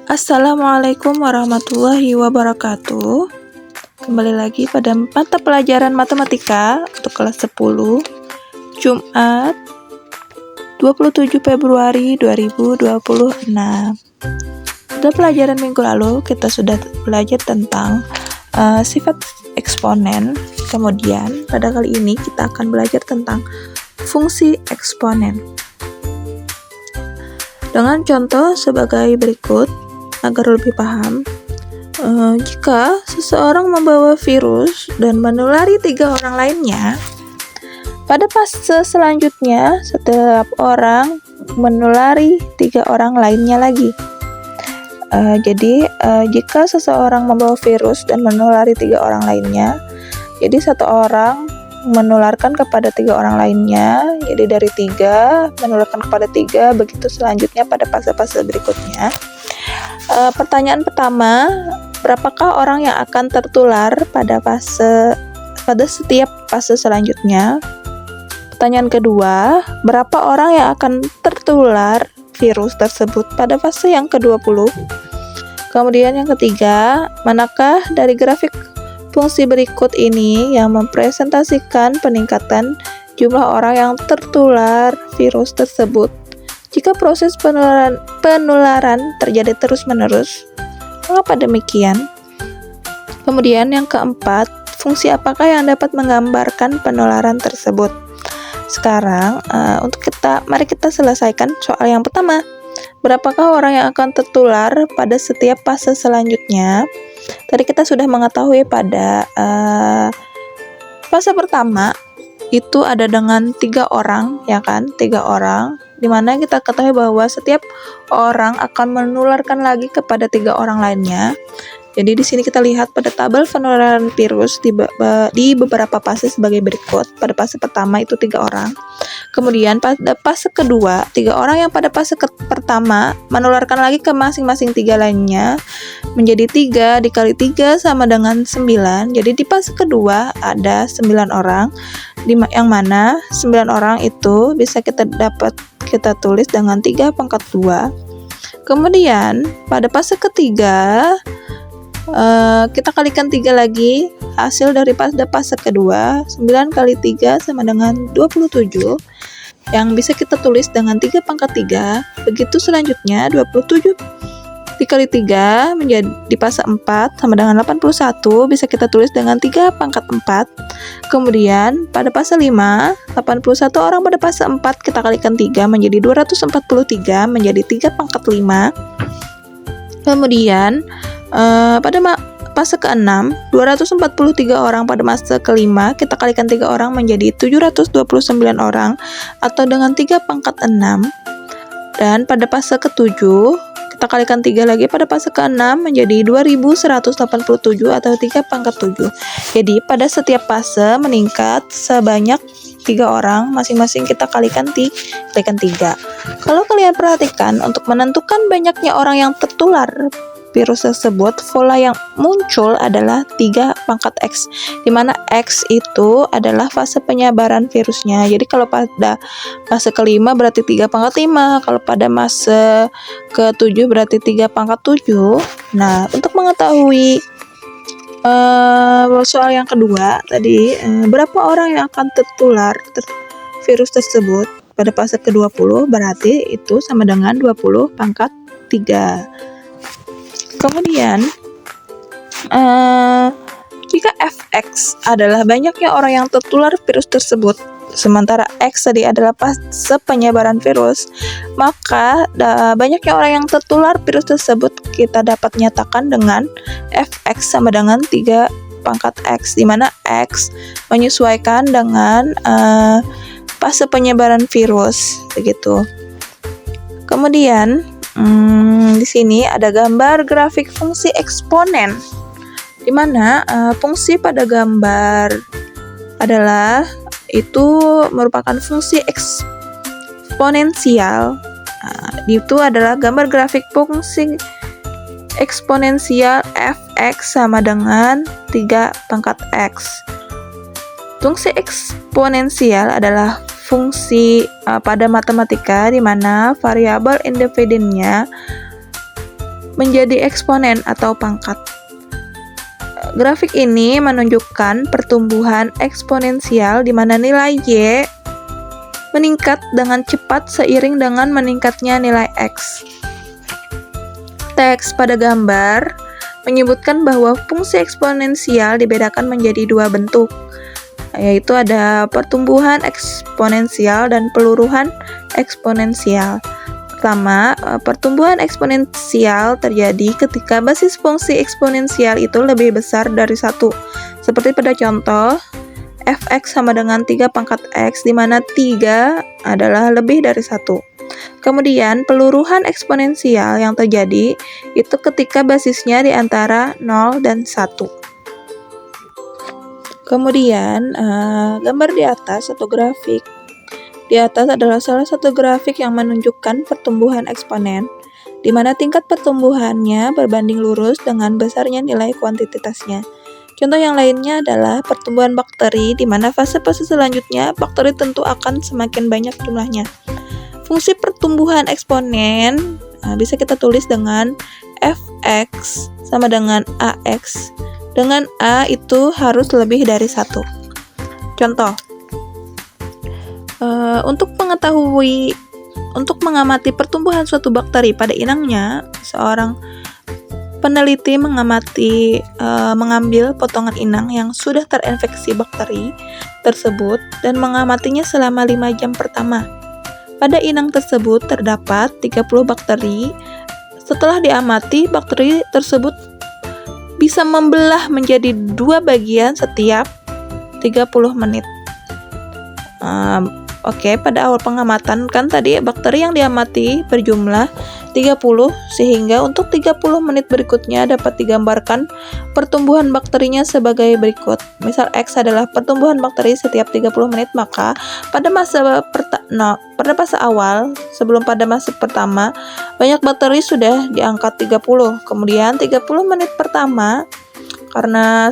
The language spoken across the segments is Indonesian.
Assalamualaikum warahmatullahi wabarakatuh. Kembali lagi pada mata pelajaran matematika untuk kelas 10, Jumat 27 Februari 2026. Pada pelajaran minggu lalu kita sudah belajar tentang sifat eksponen. Kemudian pada kali ini kita akan belajar tentang fungsi eksponen. Dengan contoh sebagai berikut agar lebih paham. Jika seseorang membawa virus dan menulari 3 orang lainnya, pada fase selanjutnya setiap orang menulari 3 orang lainnya lagi. Jadi jika seseorang membawa virus dan menulari 3 orang lainnya, jadi satu orang menularkan kepada 3 orang lainnya, jadi dari 3 menularkan kepada 3, begitu selanjutnya pada fase-fase berikutnya. Pertanyaan pertama, berapakah orang yang akan tertular pada setiap fase selanjutnya? Pertanyaan kedua, berapa orang yang akan tertular virus tersebut pada fase yang ke-20? Kemudian yang ketiga, manakah dari grafik fungsi berikut ini yang mempresentasikan peningkatan jumlah orang yang tertular virus tersebut jika proses penularan terjadi terus-menerus? Mengapa demikian? Kemudian yang keempat, fungsi apakah yang dapat menggambarkan penularan tersebut? Sekarang mari kita selesaikan soal yang pertama. Berapakah orang yang akan tertular pada setiap fase selanjutnya? Tadi kita sudah mengetahui pada fase pertama itu ada dengan 3 orang, ya kan? 3 orang, dimana kita ketahui bahwa setiap orang akan menularkan lagi kepada 3 orang lainnya. Jadi di sini kita lihat pada tabel penularan virus di beberapa fase sebagai berikut. Pada fase pertama itu 3 orang. Kemudian pada fase kedua, 3 orang yang pada fase pertama menularkan lagi ke masing-masing 3 lainnya, menjadi 3 dikali 3 sama dengan 9. Jadi di fase kedua ada 9 orang, yang mana 9 orang itu bisa kita tulis dengan 3 pangkat 2. Kemudian pada fase ketiga kita kalikan 3 lagi hasil dari fase kedua. 9 kali 3 sama dengan 27, yang bisa kita tulis dengan 3 pangkat 3. Begitu selanjutnya 27 dikali 3 menjadi di fase 4 sama dengan 81, bisa kita tulis dengan 3 pangkat 4. Kemudian pada fase 5, 81 orang pada fase 4 kita kalikan 3 menjadi 243 menjadi 3 pangkat 5. Kemudian pada fase ke-6, 243 orang pada fase ke-5 kita kalikan 3 orang menjadi 729 orang atau dengan 3 pangkat 6. Dan pada fase ke-7 kita kalikan 3 lagi pada fase ke-6 menjadi 2187 atau 3 pangkat 7. Jadi pada setiap fase meningkat sebanyak 3 orang, masing-masing kita kalikan 3. Kalau kalian perhatikan, untuk menentukan banyaknya orang yang tertular virus tersebut, pola yang muncul adalah 3 pangkat X, di mana X itu adalah fase penyebaran virusnya. Jadi kalau pada fase ke-5 berarti 3 pangkat 5, kalau pada fase ke-7 berarti 3 pangkat 7. Nah, untuk mengetahui soal yang kedua tadi, berapa orang yang akan tertular virus tersebut pada fase ke-20, berarti itu sama dengan 20 pangkat 3. Kemudian jika Fx adalah banyaknya orang yang tertular virus tersebut, sementara X tadi adalah fase penyebaran virus, maka banyaknya orang yang tertular virus tersebut kita dapat nyatakan dengan Fx sama dengan 3 pangkat X, di mana X menyesuaikan dengan fase penyebaran virus, begitu. Kemudian di sini ada gambar grafik fungsi eksponen, di mana fungsi pada gambar adalah itu merupakan fungsi eksponensial. Itu adalah gambar grafik fungsi eksponensial Fx sama dengan 3 pangkat X. Fungsi eksponensial adalah fungsi pada matematika di mana variabel independennya menjadi eksponen atau pangkat. Grafik ini menunjukkan pertumbuhan eksponensial di mana nilai Y meningkat dengan cepat seiring dengan meningkatnya nilai X. Teks pada gambar menyebutkan bahwa fungsi eksponensial dibedakan menjadi dua bentuk, yaitu ada pertumbuhan eksponensial dan peluruhan eksponensial. Pertama, pertumbuhan eksponensial terjadi ketika basis fungsi eksponensial itu lebih besar dari 1. Seperti pada contoh, fx sama dengan 3 pangkat x, di mana 3 adalah lebih dari 1. Kemudian, peluruhan eksponensial yang terjadi itu ketika basisnya di antara 0 dan 1. Kemudian, gambar di atas atau grafik di atas adalah salah satu grafik yang menunjukkan pertumbuhan eksponen, di mana tingkat pertumbuhannya berbanding lurus dengan besarnya nilai kuantitasnya. Contoh yang lainnya adalah pertumbuhan bakteri, di mana fase-fase selanjutnya bakteri tentu akan semakin banyak jumlahnya. Fungsi pertumbuhan eksponen bisa kita tulis dengan fx sama dengan ax, dengan a itu harus lebih dari 1. Contoh, untuk mengamati pertumbuhan suatu bakteri pada inangnya, seorang peneliti mengambil potongan inang yang sudah terinfeksi bakteri tersebut dan mengamatinya selama 5 jam pertama. Pada inang tersebut terdapat 30 bakteri. Setelah diamati, bakteri tersebut bisa membelah menjadi 2 bagian setiap 30 menit. Pada awal pengamatan kan tadi bakteri yang diamati berjumlah 30, sehingga untuk 30 menit berikutnya dapat digambarkan pertumbuhan bakterinya sebagai berikut. Misal X adalah pertumbuhan bakteri setiap 30 menit, maka pada masa awal, sebelum pada masa pertama, banyak bakteri sudah di angka 30. Kemudian 30 menit pertama, karena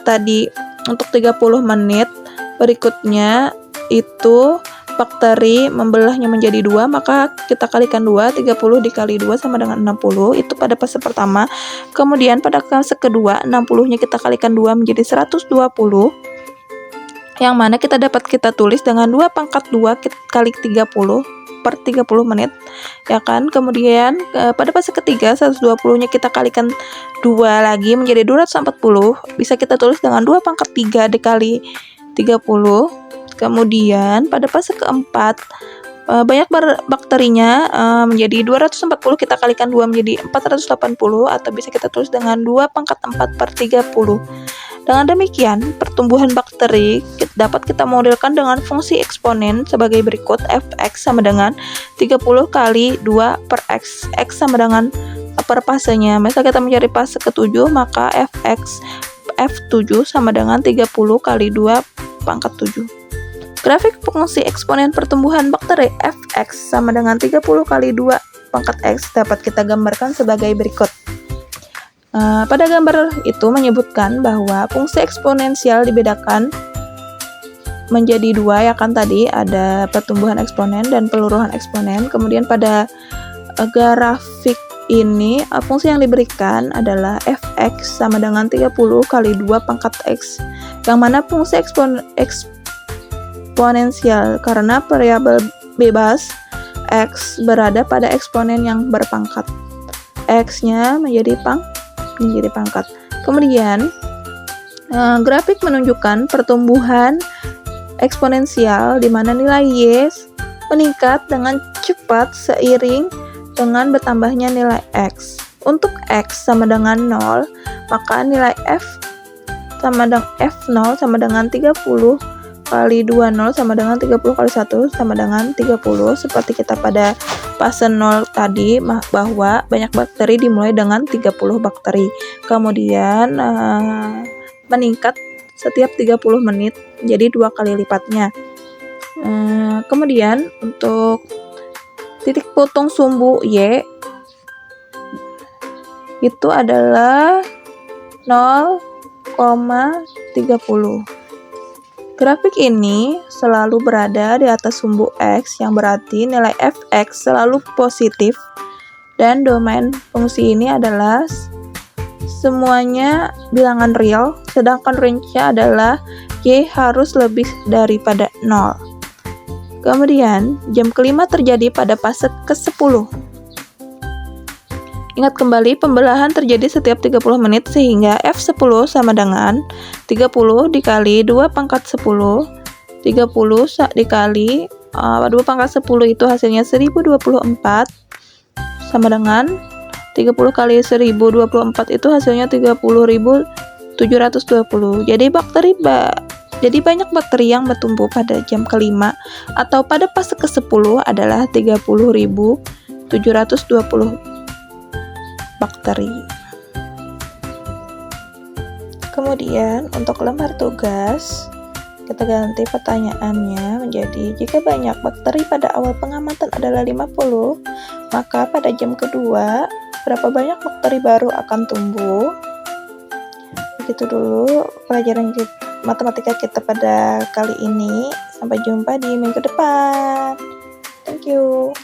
tadi untuk 30 menit berikutnya itu bakteri membelahnya menjadi 2, maka kita kalikan 2, 30 dikali 2 sama dengan 60, itu pada fase pertama. Kemudian pada fase kedua, 60-nya kita kalikan 2 menjadi 120, yang mana kita tulis dengan 2 pangkat 2 kali 30 per 30 menit, ya kan. Kemudian pada fase ketiga, 120-nya kita kalikan 2 lagi menjadi 240, bisa kita tulis dengan 2 pangkat 3 dikali 30. Kemudian pada fase keempat, banyak bakterinya menjadi 240, kita kalikan 2 menjadi 480, atau bisa kita tulis dengan 2 pangkat 4 per 30. Dengan demikian, pertumbuhan bakteri dapat kita modelkan dengan fungsi eksponen sebagai berikut. Fx sama dengan 30 kali 2 per x. X sama dengan per fasenya. Misal kita mencari fase ke-7, maka F7 sama dengan 30 kali 2 pangkat 7. Grafik fungsi eksponen pertumbuhan bakteri Fx sama dengan 30 kali 2 pangkat x dapat kita gambarkan sebagai berikut. Pada gambar itu menyebutkan bahwa fungsi eksponensial dibedakan menjadi 2, ya kan, tadi ada pertumbuhan eksponen dan peluruhan eksponen. Kemudian pada grafik ini fungsi yang diberikan adalah fx sama dengan 30 kali 2 pangkat x, yang mana fungsi eksponensial karena variabel bebas x berada pada eksponen yang berpangkat. X-nya menjadi pangkat. Kemudian grafik menunjukkan pertumbuhan eksponensial di mana nilai y meningkat dengan cepat seiring dengan bertambahnya nilai x. Untuk x sama dengan 0, maka nilai f0 sama dengan 30 kali 20 sama dengan 30 kali 1 sama dengan 30, seperti kita pada fase 0 tadi, bahwa banyak bakteri dimulai dengan 30 bakteri, kemudian meningkat setiap 30 menit jadi 2 kali lipatnya. Kemudian untuk titik putung sumbu Y itu adalah 0,30. Grafik ini selalu berada di atas sumbu X, yang berarti nilai fx selalu positif, dan domain fungsi ini adalah semuanya bilangan real, sedangkan range-nya adalah Y harus lebih daripada 0. Kemudian, jam kelima terjadi pada fase ke-10. Ingat kembali, pembelahan terjadi setiap 30 menit sehingga F10 sama dengan 30 dikali 2 pangkat 10. 30 dikali 2 pangkat 10 itu hasilnya 1024 sama dengan 30 kali 1024 itu hasilnya 30.720. Jadi banyak bakteri yang bertumbuh pada jam kelima atau pada fase ke-10 adalah 30.720 bakteri. Kemudian untuk lembar tugas, kita ganti pertanyaannya menjadi, jika banyak bakteri pada awal pengamatan adalah 50, maka pada jam kedua berapa banyak bakteri baru akan tumbuh? Begitu dulu pelajaran matematika kita pada kali ini. Sampai jumpa di minggu depan. Thank you.